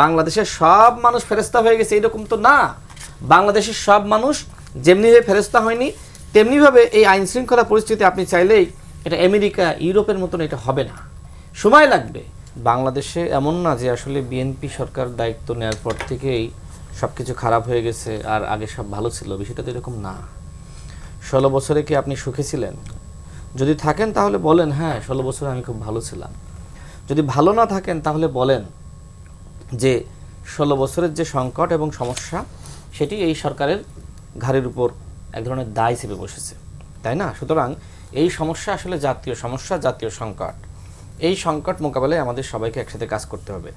বাংলাদেশের সব মানুষ ফেরেশতা হয়ে গেছে এরকম তো না। বাংলাদেশের সব মানুষ যেমনিভাবে ফেরেশতা হয়নি তেমনিভাবে এই আইন শৃঙ্খলা পরিস্থিতি আপনি চাইলেই এটা আমেরিকা ইউরোপের মতন এটা হবে না, সময় লাগবে। বাংলাদেশে এমন না যে আসলে বিএনপি সরকার দায়িত্ব নেওয়ার পর থেকেই সব কিছু খারাপ হয়ে গেছে আর আগে সব ভালো ছিল, বিষয়টা তো এরকম না। 16 বছরে কি আপনি সুখে ছিলেন? যদি থাকেন তাহলে বলেন হ্যাঁ 16 বছরে আমি খুব ভালো ছিলাম। যদি ভালো না থাকেন তাহলে বলেন যে 16 বছরের যে সংকট এবং সমস্যা সেটি এই সরকারের ঘাড়ের উপর এক ধরনের দায় চেপে বসেছে, তাই না? সুতরাং এই সমস্যা আসলে জাতীয় সমস্যা, জাতীয় সংকট। এই সংকট মোকাবেলায় আমাদের সবাইকে একসাথে কাজ করতে হবে।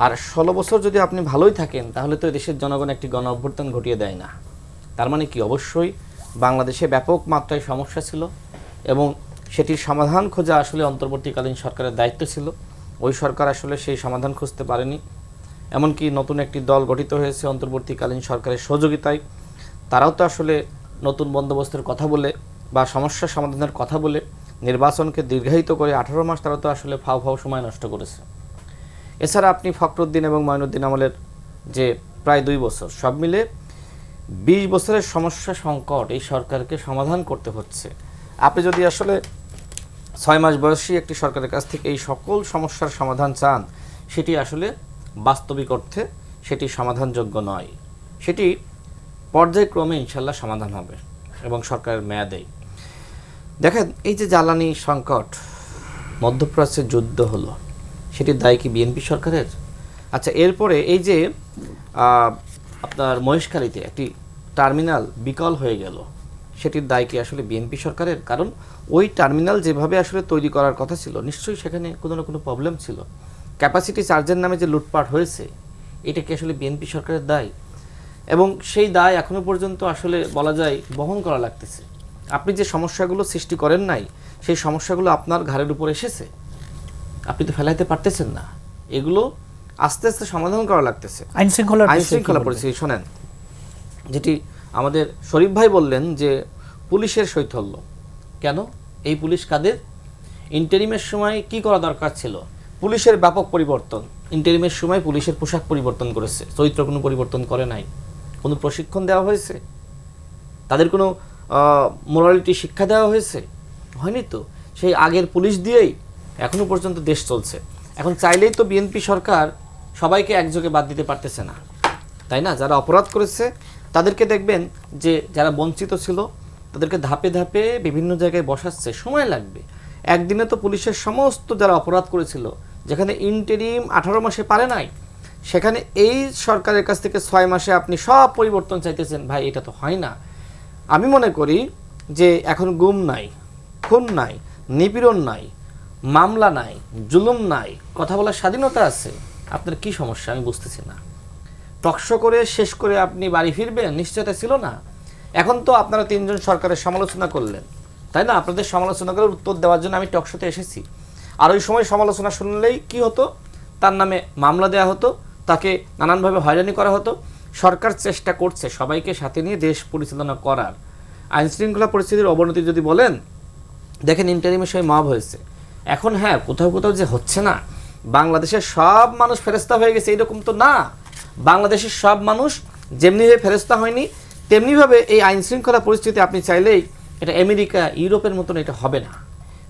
আর 16 বছর যদি আপনি ভালোই থাকেন তাহলে তো দেশের জনগণ একটি গণ অভ্যুত্থান ঘটিয়ে দেয় না। তার মানে কি, অবশ্যই বাংলাদেশে ব্যাপক মাত্রায় সমস্যা ছিল এবং সেটির সমাধান খোঁজা আসলে অন্তর্বর্তীকালীন সরকারের দায়িত্ব ছিল। ওই সরকার আসলে সেই সমাধান খুঁজতে পারেনি। এমনকি নতুন একটি দল গঠিত হয়েছে অন্তর্বর্তীকালীন সরকারের সহযোগিতায়, তারাও তো আসলে নতুন বন্দোবস্তের কথা বলে বা সমস্যা সমাধানের কথা বলে নির্বাচনকে দীর্ঘায়িত করে 18 মাস তারা তো আসলে ফাও সময় নষ্ট করেছে। এছাড়া আপনি ফখরুদ্দিন এবং মঈনুদ্দিন আমলের যে প্রায় 2 বছর, সব মিলে 20 বছরের সমস্যা সংকট এই সরকারকে সমাধান করতে হচ্ছে। আপনি যদি আসলে 6 মাস বয়সী একটি সরকারের কাছ থেকে এই সকল সমস্যার সমাধান চান, সেটি আসলে বাস্তবিক অর্থে সেটি সমাধানযোগ্য নয়। সেটি পর্যায়ক্রমে ইনশাল্লাহ সমাধান হবে এবং সরকারের মেয়াদেই। দেখেন, এই যে জ্বালানি সংকট, মধ্যপ্রাচ্যে যুদ্ধ হলো, সেটির দায় কি বিএনপি সরকারের? আচ্ছা, এরপরে এই যে আপনার মহেশখালীতে একটি টার্মিনাল বিকল হয়ে গেল, সেটির দায় কি আসলে বিএনপি সরকারের? কারণ ওই টার্মিনাল যেভাবে আসলে তৈরি করার কথা ছিল, নিশ্চয়ই সেখানে কোনো না কোনো প্রবলেম ছিল। ক্যাপাসিটি চার্জের নামে যে লুটপাট হয়েছে, এটা কি আসলে বিএনপি সরকারের দায়? এবং সেই দায় এখনও পর্যন্ত আসলে বলা যায় বহন করা লাগতেছে। আপনি যে সমস্যাগুলো সৃষ্টি করেন নাই, সেই সমস্যাগুলো আপনার ঘাড়ের উপর এসেছে, আপনি তো ফেলাইতে পারতেছেন না। এগুলো আস্তে আস্তে সমাধান করা লাগতেছে। আইন শৃঙ্খলা পরিস্থিতি শোনেন, যেটি আমাদের শরীফ ভাই বললেন যে পুলিশের শৈথল্য কেন? এই পুলিশ কাদের? ইন্টারিমের সময় কি করা দরকার ছিল? পুলিশের ব্যাপক পরিবর্তন। ইন্টারিমের সময় পুলিশের পোশাক পরিবর্তন করেছে, চরিত্র কোনো পরিবর্তন করে নাই। কোনো প্রশিক্ষণ দেওয়া হয়েছে? তাদের কোনো মোরালিটি শিক্ষা দেওয়া হয়েছে? হয়নি তো। সেই আগের পুলিশ দিয়েই এখনো পর্যন্ত দেশ চলছে। এখন চাইলেই তো বিএনপি সরকার সবাইকে একযোগে বাদ দিতে পারতেছে না, তাই না? যারা অপরাধ করেছে তাদেরকে দেখবেন যে যারা বঞ্চিত ছিল তাদেরকে ধাপে ধাপে বিভিন্ন জায়গায় বসাচ্ছে, সময় লাগবে। একদিনে তো পুলিশের সমস্ত যারা অপরাধ করেছিল, যেখানে ইন্টারিম 18 মাসে পারে নাই, সেখানে এই সরকারের কাছ থেকে 6 মাসে আপনি সব পরিবর্তন চাইতেছেন। ভাই, এটা তো হয় না। আমি মনে করি যে এখন গুম নাই, খুন নাই, নিপীড়ন নাই, মামলা নাই, জুলুম নাই, কথা বলার স্বাধীনতা আছে। আপনার কি সমস্যা আমি বুঝতেছি না। টকশো করে শেষ করে আপনি বাড়ি ফিরবেন, নিশ্চয়তা ছিল না। এখন তো আপনারা 3 জন সরকারের সমালোচনা করলেন, তাই না? আপনাদের সমালোচনা করে উত্তর দেওয়ার জন্য আমি টকশোতে এসেছি। আর ওই সময় সমালোচনা শুনলেই কি হতো? তার নামে মামলা দেওয়া হতো, তাকে নানানভাবে হয়রানি করা হতো। সরকার চেষ্টা করছে সবাইকে সাথে নিয়ে দেশ পরিচালনা করার। আইন শৃঙ্খলা পরিস্থিতির অবনতি যদি বলেন, দেখেন ইন্টারিমের সময় মব হয়েছে। এখন হ্যাঁ, কোথাও কোথাও যে হচ্ছে না, বাংলাদেশের সব মানুষ ফেরেশতা হয়ে গেছে এরকম তো না। বাংলাদেশের সব মানুষ যেমনিভাবে ফেরেশতা হয়নি তেমনিভাবে এই আইন শৃঙ্খলা পরিস্থিতি আপনি চাইলেই এটা আমেরিকা ইউরোপের মতন এটা হবে না,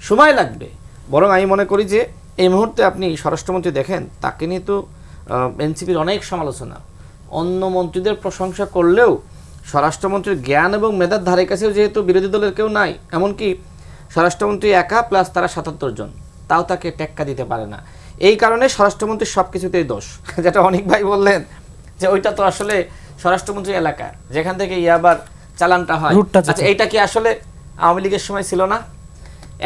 সময় লাগবে। বরং আমি মনে করি যে এই মুহূর্তে আপনি স্বরাষ্ট্রমন্ত্রী দেখেন, তাকে নিয়ে তো এনসিপির অনেক সমালোচনা, অন্য মন্ত্রীদের প্রশংসা করলেও স্বরাষ্ট্রমন্ত্রীর জ্ঞান এবং মেধার ধারে কাছেও যেহেতু বিরোধী দলের কেউ নাই, এমনকি স্বরাষ্ট্রমন্ত্রী একা প্লাস তারা 77 জন, তাও তাকে টেক্কা দিতে পারে না। এই কারণে স্বরাষ্ট্রমন্ত্রীর সব কিছুতেই দোষ। যেটা অনেক ভাই বললেন যে ওইটা তো আসলে স্বরাষ্ট্রমন্ত্রী এলাকা, যেখান থেকে ইয়াবার চালানটা হয়। আচ্ছা, এইটা কি আসলে আওয়ামী লীগের সময় ছিল না?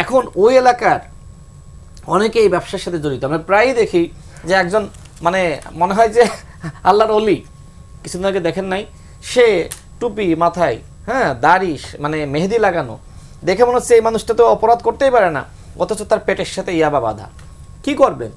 এখন ওই এলাকার অনেকে এই ব্যবসার সাথে জড়িত। আমরা প্রায়ই দেখি যে একজন মানে মনে হয় যে আল্লাহর অলি, কিছুদিন আগে দেখেন নাই, সে টুপি মাথায়, হ্যাঁ, দাড়ি, মানে মেহেদি লাগানো, দেখে মনে হচ্ছে এই মানুষটা তো অপরাধ করতেই পারে না, অথচ তার পেটের সাথে ইয়াবা বাঁধা। কি করবেন?